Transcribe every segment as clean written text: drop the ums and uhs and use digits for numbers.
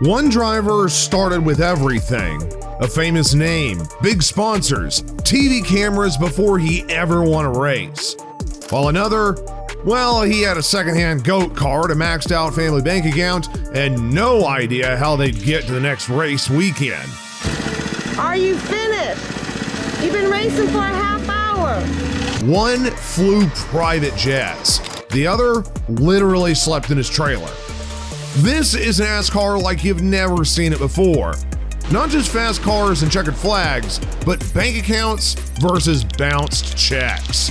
One driver started with everything: a famous name, big sponsors, TV cameras before he ever won a race. While another, well, he had a secondhand goat card, a maxed out family bank account, and no idea how they'd get to the next race weekend. Are you finished? You've been racing for a half hour. One flew private jets. The other literally slept in his trailer. This is NASCAR like you've never seen it before. Not just fast cars and checkered flags, but bank accounts versus bounced checks.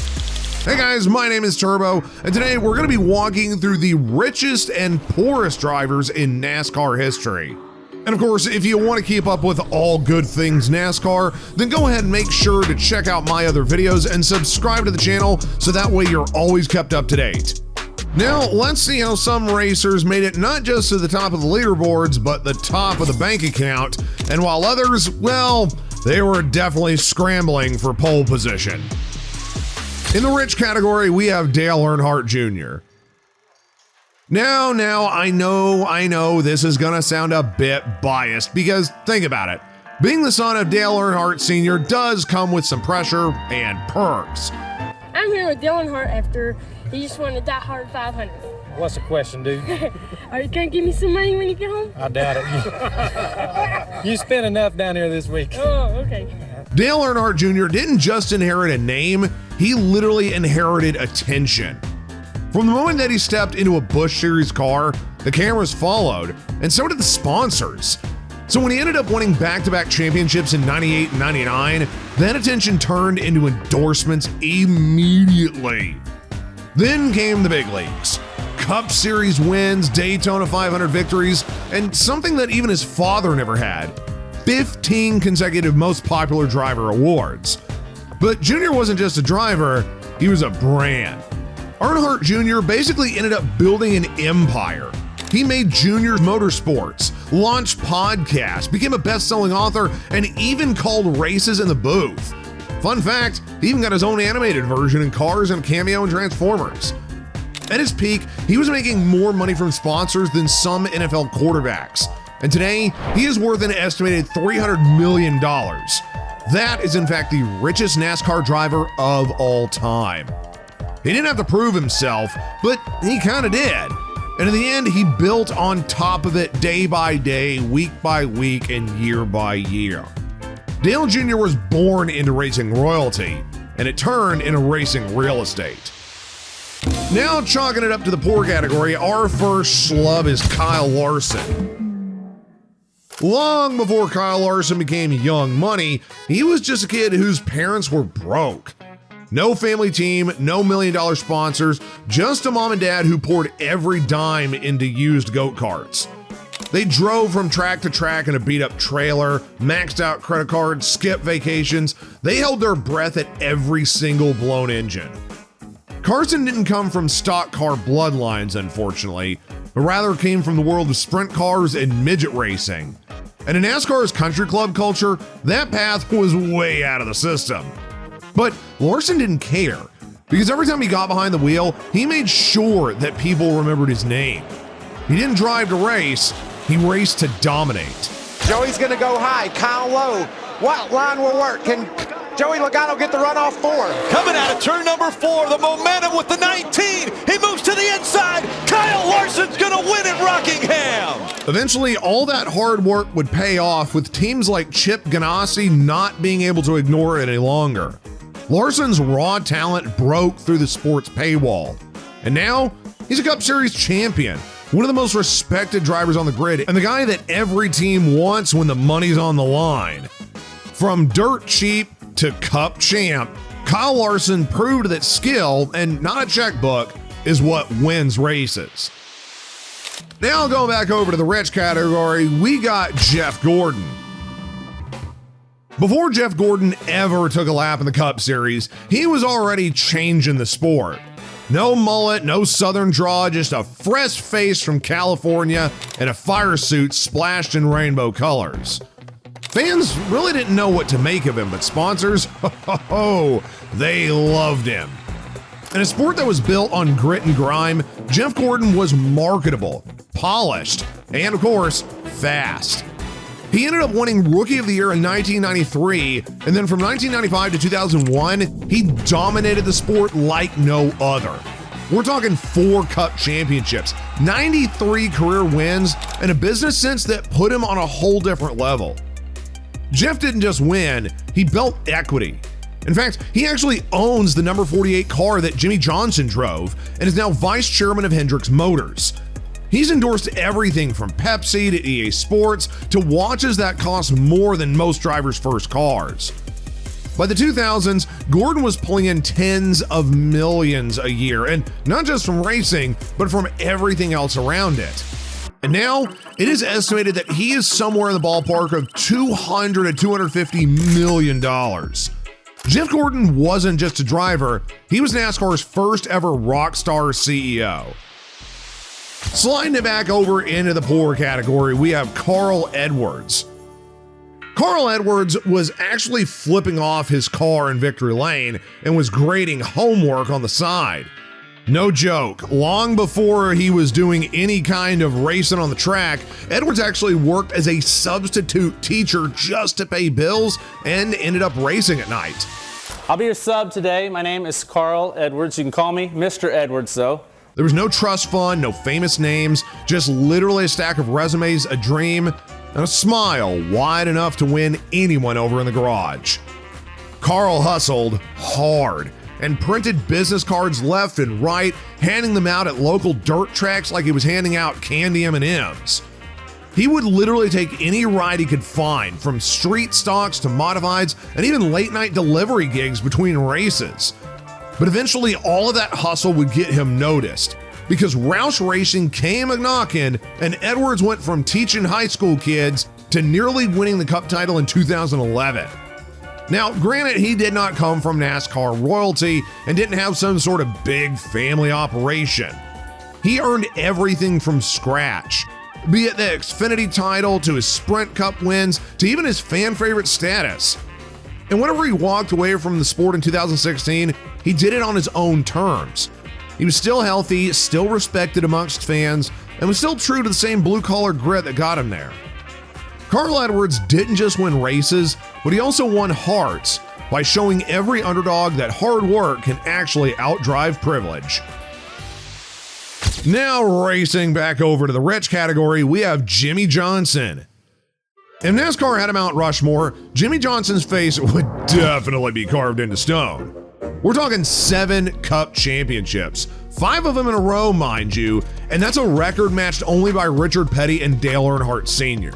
Hey guys, my name is Turbo, and today we're going to be walking through the richest and poorest drivers in NASCAR history. And of course, if you want to keep up with all good things NASCAR, then go ahead and make sure to check out my other videos and subscribe to the channel so that way you're always kept up to date. Now, let's see how some racers made it not just to the top of the leaderboards, but the top of the bank account, and while others, well, they were definitely scrambling for pole position. In the rich category, we have Dale Earnhardt Jr. Now, I know this is gonna sound a bit biased because think about it. Being the son of Dale Earnhardt Sr. does come with some pressure and perks. I'm here with Dale Earnhardt after he just won the Die Hard 500. What's the question, dude? Are you gonna give me some money when you get home? I doubt it. You spent enough down here this week. Oh, okay. Dale Earnhardt Jr. didn't just inherit a name, he literally inherited attention. From the moment that he stepped into a Busch Series car, the cameras followed, and so did the sponsors. So when he ended up winning back-to-back championships in 98 and 99, that attention turned into endorsements immediately. Then came the big leagues. Cup Series wins, Daytona 500 victories, and something that even his father never had: 15 consecutive Most Popular Driver awards. But Jr. wasn't just a driver, he was a brand. Earnhardt Jr. basically ended up building an empire. He made Junior Motorsports, launched podcasts, became a best-selling author, and even called races in the booth. Fun fact, he even got his own animated version in Cars and Cameo and Transformers. At his peak, he was making more money from sponsors than some NFL quarterbacks. And today, he is worth an estimated $300 million. That is in fact the richest NASCAR driver of all time. He didn't have to prove himself, but he kind of did. And in the end, he built on top of it day by day, week by week, and year by year. Dale Jr. was born into racing royalty, and it turned into racing real estate. Now, chalking it up to the poor category, our first schlub is Kyle Larson. Long before Kyle Larson became young money, he was just a kid whose parents were broke. No family team, no million-dollar sponsors, just a mom and dad who poured every dime into used goat carts. They drove from track to track in a beat-up trailer, maxed out credit cards, skipped vacations. They held their breath at every single blown engine. Carson didn't come from stock car bloodlines, unfortunately, but rather came from the world of sprint cars and midget racing. And in NASCAR's country club culture, that path was way out of the system. But Larson didn't care, because every time he got behind the wheel, he made sure that people remembered his name. He didn't drive to race, he raced to dominate. Joey's gonna go high, Kyle low. What line will work? Can Joey Logano get the runoff 4? Coming out of turn number 4, the momentum with the 19. He moves to the inside. Kyle Larson's gonna win at Rockingham. Eventually, all that hard work would pay off with teams like Chip Ganassi not being able to ignore it any longer. Larson's raw talent broke through the sport's paywall. And now, he's a Cup Series champion, one of the most respected drivers on the grid, and the guy that every team wants when the money's on the line. From dirt cheap to Cup champ, Kyle Larson proved that skill, and not a checkbook, is what wins races. Now going back over to the rich category, we got Jeff Gordon. Before Jeff Gordon ever took a lap in the Cup Series, he was already changing the sport. No mullet, no southern draw, just a fresh face from California and a fire suit splashed in rainbow colors. Fans really didn't know what to make of him, but sponsors, they loved him. In a sport that was built on grit and grime, Jeff Gordon was marketable, polished, and of course, fast. He ended up winning Rookie of the Year in 1993, and then from 1995 to 2001, he dominated the sport like no other. We're talking 4 Cup championships, 93 career wins, and a business sense that put him on a whole different level. Jeff didn't just win, he built equity. In fact, he actually owns the number 48 car that Jimmie Johnson drove and is now vice chairman of Hendrick Motors. He's endorsed everything from Pepsi to EA Sports to watches that cost more than most drivers' first cars. By the 2000s, Gordon was pulling in tens of millions a year, and not just from racing, but from everything else around it. And now, it is estimated that he is somewhere in the ballpark of $200 to $250 million. Jeff Gordon wasn't just a driver, he was NASCAR's first ever rock star CEO. Sliding it back over into the poor category, we have Carl Edwards. Carl Edwards was actually flipping off his car in Victory Lane and was grading homework on the side. No joke, long before he was doing any kind of racing on the track, Edwards actually worked as a substitute teacher just to pay bills and ended up racing at night. I'll be your sub today. My name is Carl Edwards. You can call me Mr. Edwards, though. There was no trust fund, no famous names, just literally a stack of resumes, a dream, and a smile wide enough to win anyone over in the garage. Carl hustled hard and printed business cards left and right, handing them out at local dirt tracks like he was handing out candy M&Ms. He would literally take any ride he could find, from street stocks to modifieds and even late night delivery gigs between races. But eventually all of that hustle would get him noticed, because Roush Racing came a-knocking and Edwards went from teaching high school kids to nearly winning the Cup title in 2011. Now, granted, he did not come from NASCAR royalty and didn't have some sort of big family operation. He earned everything from scratch, be it the Xfinity title to his Sprint Cup wins to even his fan favorite status. And whenever he walked away from the sport in 2016, he did it on his own terms. He was still healthy, still respected amongst fans, and was still true to the same blue-collar grit that got him there. Carl Edwards didn't just win races, but he also won hearts by showing every underdog that hard work can actually outdrive privilege. Now racing back over to the rich category, we have Jimmie Johnson. If NASCAR had a Mount Rushmore, Jimmie Johnson's face would definitely be carved into stone. We're talking 7 Cup championships, 5 of them in a row, mind you, and that's a record matched only by Richard Petty and Dale Earnhardt Sr.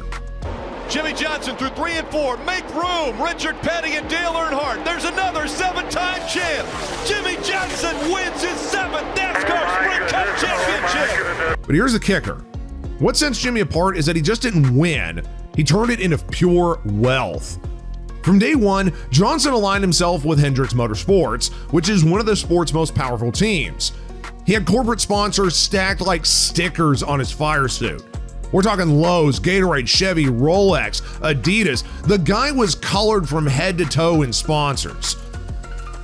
Jimmie Johnson through 3 and 4. Make room. Richard Petty and Dale Earnhardt. There's another 7-time champ. Jimmie Johnson wins his 7th NASCAR Sprint Cup championship. But here's the kicker. What sets Jimmie apart is that he just didn't win. He turned it into pure wealth. From day one, Johnson aligned himself with Hendrick Motorsports, which is one of the sport's most powerful teams. He had corporate sponsors stacked like stickers on his fire suit. We're talking Lowe's, Gatorade, Chevy, Rolex, Adidas. The guy was colored from head to toe in sponsors.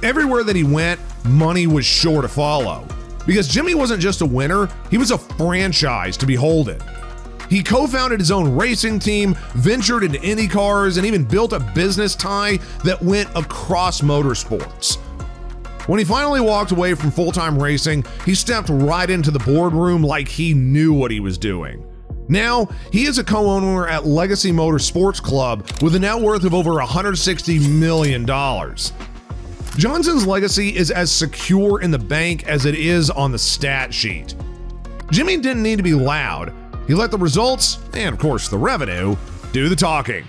Everywhere that he went, money was sure to follow. Because Jimmie wasn't just a winner, he was a franchise to behold in. He co-founded his own racing team, ventured into Indy cars, and even built a business tie that went across motorsports. When he finally walked away from full-time racing, he stepped right into the boardroom like he knew what he was doing. Now, he is a co-owner at Legacy Motorsports Club with a net worth of over $160 million. Johnson's legacy is as secure in the bank as it is on the stat sheet. Jimmie didn't need to be loud. He let the results, and of course the revenue, do the talking.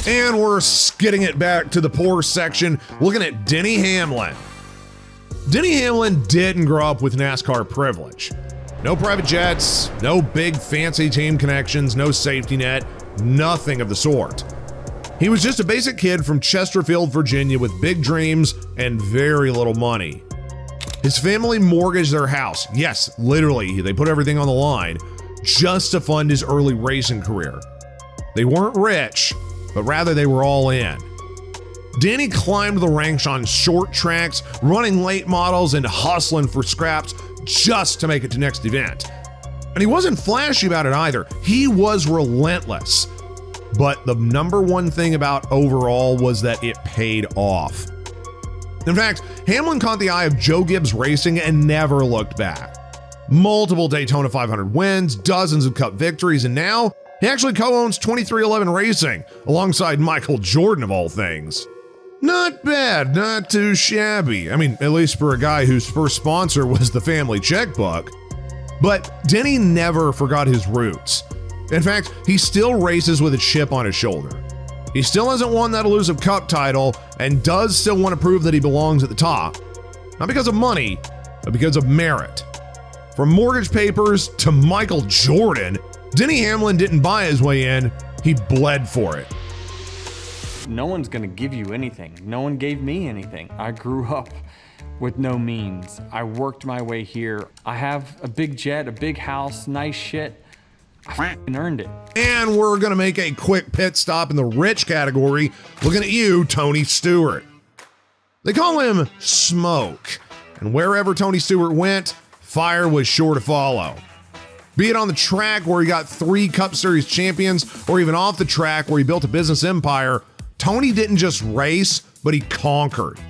And we're skidding it back to the poor section, looking at Denny Hamlin. Denny Hamlin didn't grow up with NASCAR privilege. No private jets, no big fancy team connections, no safety net, nothing of the sort. He was just a basic kid from Chesterfield, Virginia with big dreams and very little money. His family mortgaged their house. Yes, literally, they put everything on the line just to fund his early racing career. They weren't rich, but rather they were all in. Denny climbed the ranks on short tracks, running late models and hustling for scraps just to make it to next event. And he wasn't flashy about it either. He was relentless. But the number one thing about overall was that it paid off. In fact, Hamlin caught the eye of Joe Gibbs Racing and never looked back. Multiple Daytona 500 wins, dozens of Cup victories, and now he actually co-owns 2311 Racing alongside Michael Jordan of all things. Not bad, not too shabby. I mean, at least for a guy whose first sponsor was the family checkbook. But Denny never forgot his roots. In fact, he still races with a chip on his shoulder. He still hasn't won that elusive Cup title and does still want to prove that he belongs at the top. Not because of money, but because of merit. From mortgage papers to Michael Jordan, Denny Hamlin didn't buy his way in, he bled for it. No one's gonna give you anything. No one gave me anything. I grew up with no means. I worked my way here. I have a big jet, a big house, nice shit. I f***ing earned it. And we're gonna make a quick pit stop in the rich category, looking at you, Tony Stewart. They call him Smoke, and wherever Tony Stewart went, fire was sure to follow. Be it on the track where he got 3 Cup Series champions, or even off the track where he built a business empire, Tony didn't just race, but he conquered.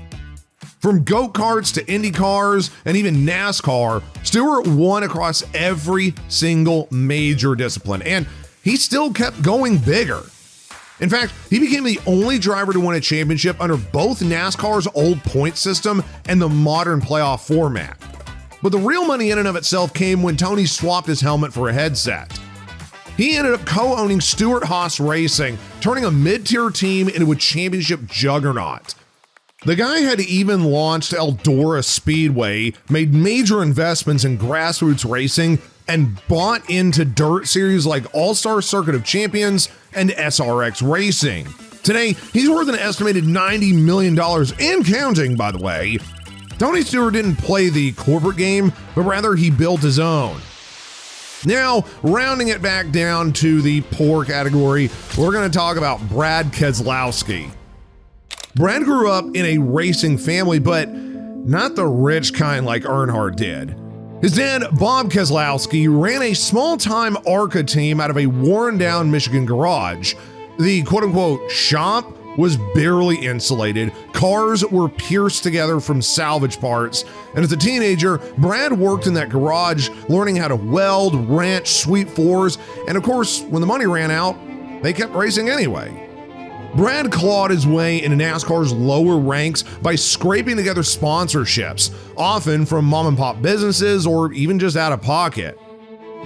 From go-karts to Indy cars and even NASCAR, Stewart won across every single major discipline, and he still kept going bigger. In fact, he became the only driver to win a championship under both NASCAR's old point system and the modern playoff format. But the real money in and of itself came when Tony swapped his helmet for a headset. He ended up co-owning Stewart-Haas Racing, turning a mid-tier team into a championship juggernaut. The guy had even launched Eldora Speedway, made major investments in grassroots racing, and bought into dirt series like All-Star Circuit of Champions and SRX Racing. Today, he's worth an estimated $90 million and counting, by the way. Tony Stewart didn't play the corporate game, but rather he built his own. Now, rounding it back down to the poor category, we're going to talk about Brad Keselowski. Brad grew up in a racing family, but not the rich kind like Earnhardt did. His dad, Bob Keselowski, ran a small-time ARCA team out of a worn-down Michigan garage. The quote-unquote shop was barely insulated, cars were pierced together from salvage parts, and as a teenager, Brad worked in that garage, learning how to weld, wrench, sweep floors, and of course, when the money ran out, they kept racing anyway. Brad clawed his way into NASCAR's lower ranks by scraping together sponsorships, often from mom and pop businesses or even just out of pocket.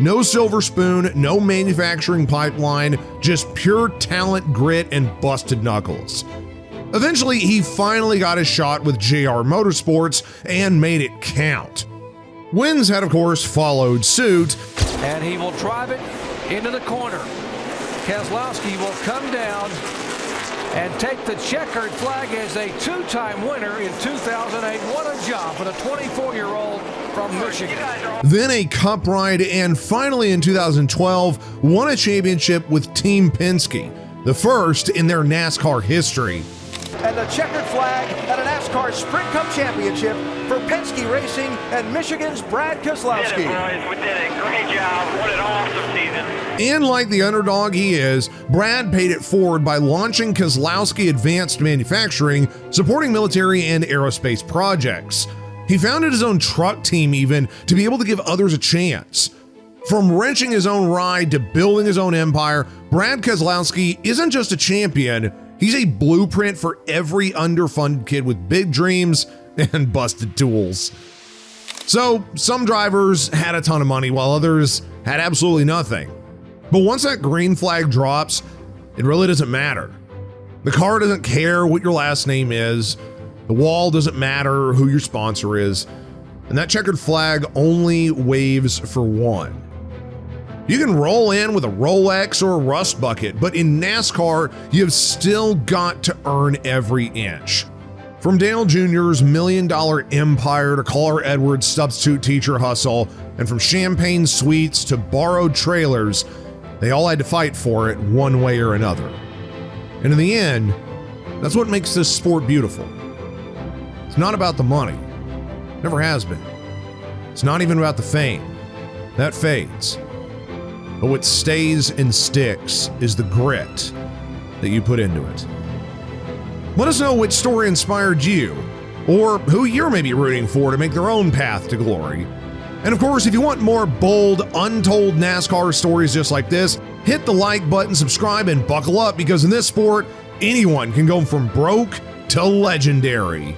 No silver spoon, no manufacturing pipeline, just pure talent, grit, and busted knuckles. Eventually, he finally got his shot with JR Motorsports and made it count. Wins had, of course, followed suit. And he will drive it into the corner. Keselowski will come down and take the checkered flag as a 2-time winner in 2008. What a job for the 24-year-old from Michigan. Then a Cup ride, and finally in 2012, won a championship with Team Penske, the first in their NASCAR history. And the checkered flag at a NASCAR Sprint Cup Championship for Penske Racing and Michigan's Brad Keselowski. We did a great job. What an awesome season. And like the underdog he is, Brad paid it forward by launching Keselowski Advanced Manufacturing, supporting military and aerospace projects. He founded his own truck team even to be able to give others a chance. From wrenching his own ride to building his own empire, Brad Keselowski isn't just a champion, he's a blueprint for every underfunded kid with big dreams and busted tools. So, some drivers had a ton of money while others had absolutely nothing. But once that green flag drops, it really doesn't matter. The car doesn't care what your last name is, the wall doesn't matter who your sponsor is, and that checkered flag only waves for one. You can roll in with a Rolex or a rust bucket, but in NASCAR, you've still got to earn every inch. From Dale Jr.'s $1 million empire to Carl Edwards' substitute teacher hustle, and from champagne suites to borrowed trailers, they all had to fight for it one way or another. And in the end, that's what makes this sport beautiful. It's not about the money. Never has been. It's not even about the fame. That fades. but what stays and sticks is the grit that you put into it. Let us know which story inspired you, or who you're maybe rooting for to make their own path to glory. And of course, if you want more bold, untold NASCAR stories just like this, hit the like button, subscribe, and buckle up, because in this sport, anyone can go from broke to legendary.